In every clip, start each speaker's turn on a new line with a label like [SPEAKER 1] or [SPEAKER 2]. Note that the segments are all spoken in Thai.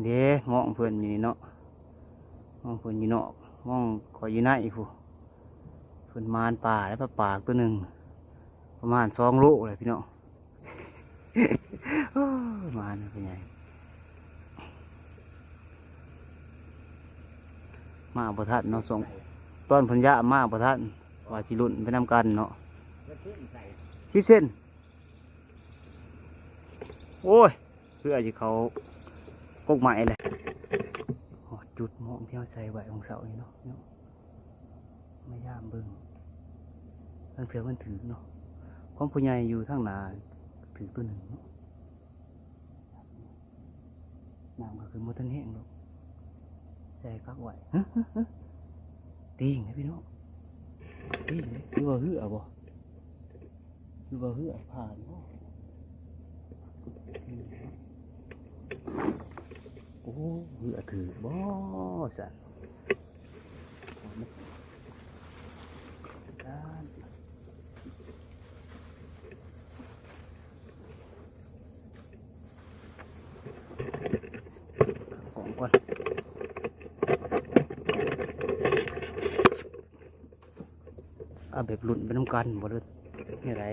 [SPEAKER 1] เด้มองเพิ่นอยู่นี่เนาะมองเพิ่นอยู่นอกมองขอยอยู่ในผู้เพิ่นมานป่าแล้วปลาตัวหนึ่งประมาณ2 โลเลยพี่น้องมานเป็นไงมาบ่ทันเนาะส่งต้นพันยะมาบ่ทันว่าสิรุ่นไปนำกันเนาะ10 เซนโอ้ยเพื่อที่เขากกใหม่เลยจุดมองที่เขาใส่ไว้ของเสานี่เนาะไม่ย่ามเบิ่งตั้งเถื่อมันถือเนาะของผู้ใหญ่อยู่ทางหน้าถือตัวหนึ่งเนาะน้ำก็คือมดทันแห้งหรอกใส่กักไว้ตีงนะพี่น้องตีงเลยคือว่าหื้อบ่คือว่าหื้อผ่านเนาะโอ้หื้อถือบ่สัตว์ของก่อนเอาแบบหลุนไปน้ำกันบ่เลยนี่ไร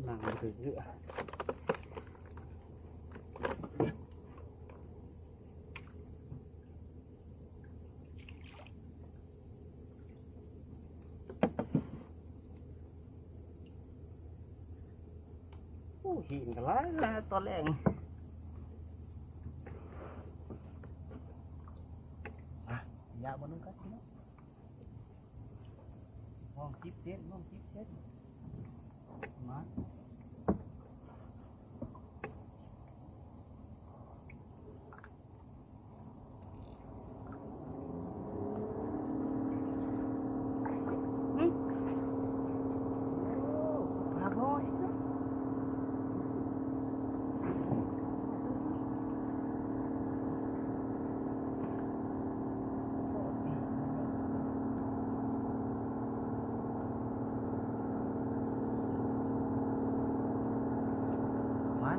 [SPEAKER 1] นั่งถือเรือหินกันแล้วตอนแรกยาบนนู้นกันนะมองจิ๊บเส้นมา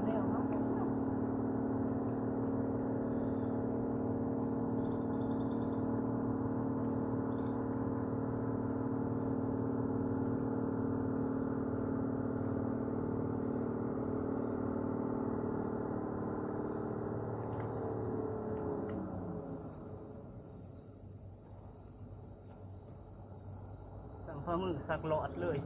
[SPEAKER 1] แล้วเนาะสั่งพามือสักหลอดเลย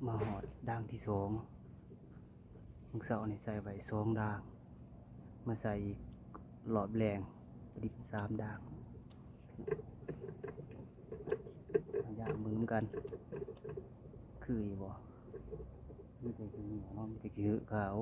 [SPEAKER 1] มาหอดด่างที่2มึงเสาในใส่ไว้2 ด่างมาใส่หลอดแรงดิบ3 ด่างย่างมือกันคืออยู่บ่มีแต่คือเนาะมีแต่คือขาว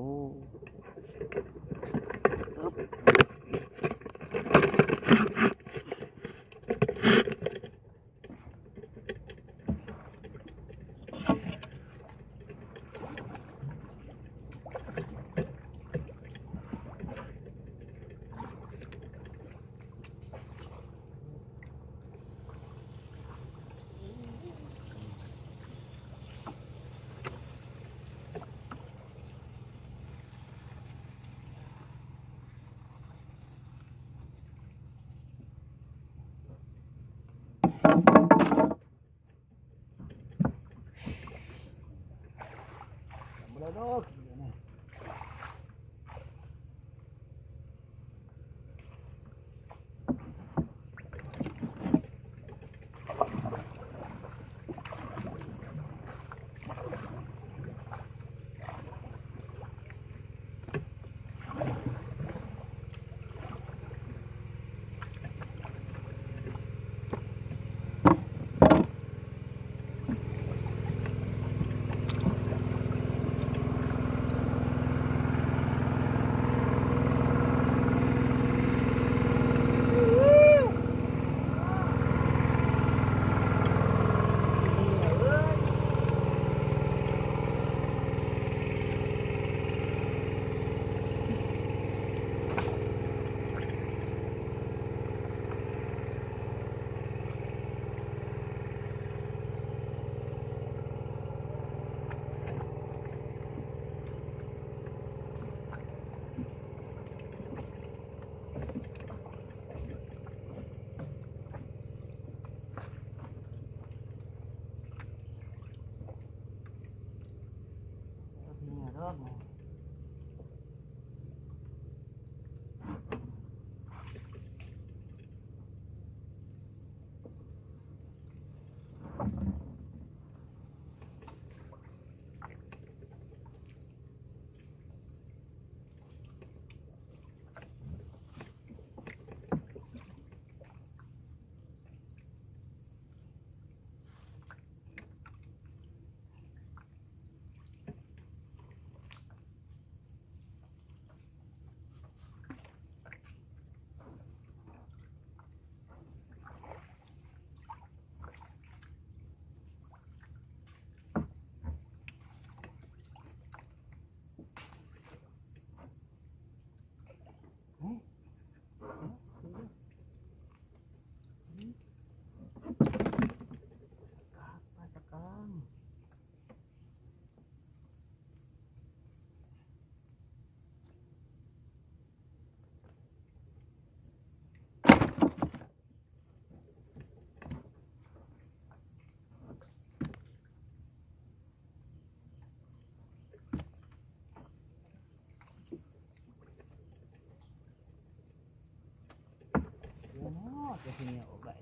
[SPEAKER 1] ก็ที่นี่ออกได้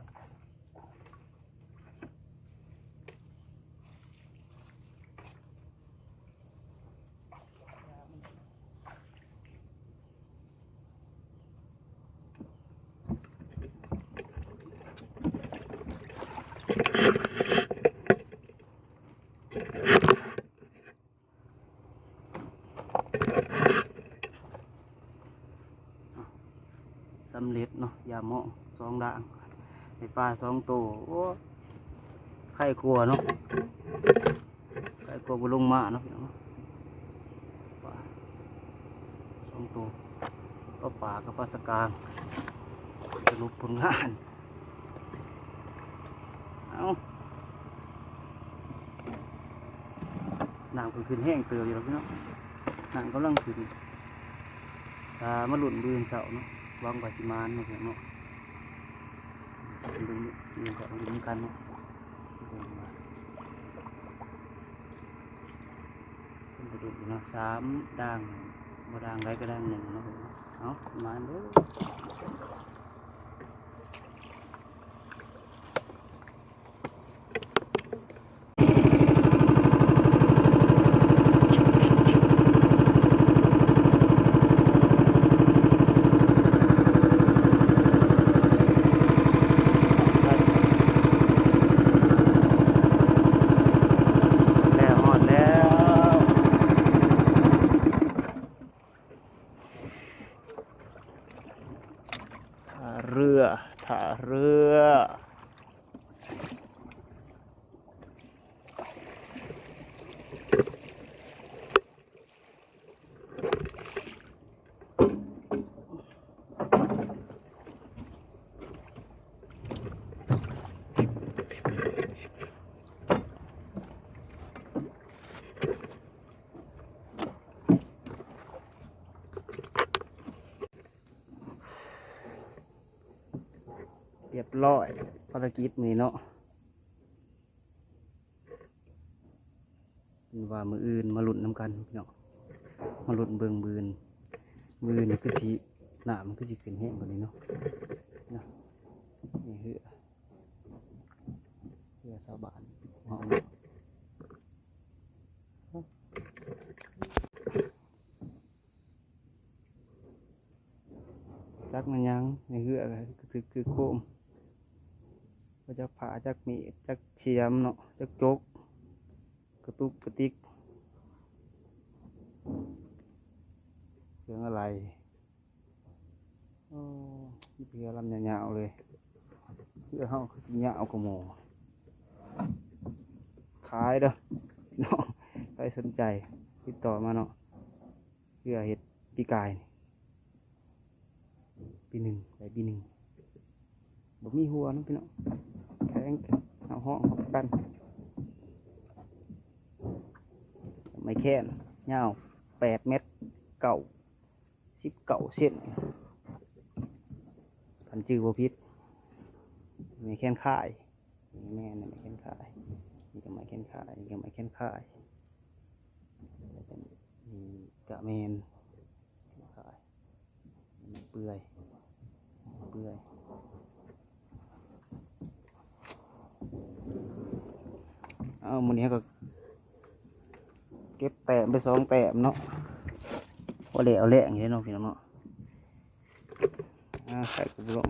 [SPEAKER 1] สำเร็จเนาะยาหมอง2 ด่างในปลา2 ตัวโอ้ไข่กลัวเนาะไข่กลัวบุลงมาเนาะพี่น้องเนาะปลา2 ตัวก็ปลากับปลาสกางสรุปผลงานเอาน้ำขึ้นแห้งเติมอยู่แล้วพี่น้องน้ำกำลังขึ้นมาหลุดบืนเสาเนาะวางไว้ที่มานเนาะพี่น้องดูนี่ก็ดูกันเนาะเป็นกระดูกเนาะ3 ด่างบ่ด่างไรก็ด่าง1เนาะเอามาเด้อท่าเรือเรียบร้อยภารกิจนี้เนาะว่ามืออื่นมาหลุดน้ำกันเนาะมาหลุดเบิงบืนนี่คือสีหนามันคือสีขึ้นแห้งกว่านี้เนาะนี่เหือชาวบ้านห้องจักมันยังในเหือคือโคมก็จักผาจักมีจักเชียมเนาะจักโจกกระตุกกระติกเครื่องอะไรโอ้เพื่อลำยาวๆเลยเพื่อเขายาวกว่าหมูขายเด้อน้องใครสนใจติดต่อมาเนาะเพื่อเห็ดปีกายปี1ไปปี1บ่มีหัวนะพี่น้องแข็งเอาห้องกันไม่แค่นยาว8 เมตร19 เซนคันจือบ่พิษไม่แค่นข่ายแม่นี่ไม่แค่นข่ายนี่ก็ไม่แค่นข่ายนี่ก็ไม่แค่นข่ายนี่กะเมนข่ายเปื่อยเอามื้อนี้ก็เก็บแต้มไป2 แต้มเนาะพอแล้วเอาแหละอย่างนี้เนาะพี่น้องเนาะใส่กระปุก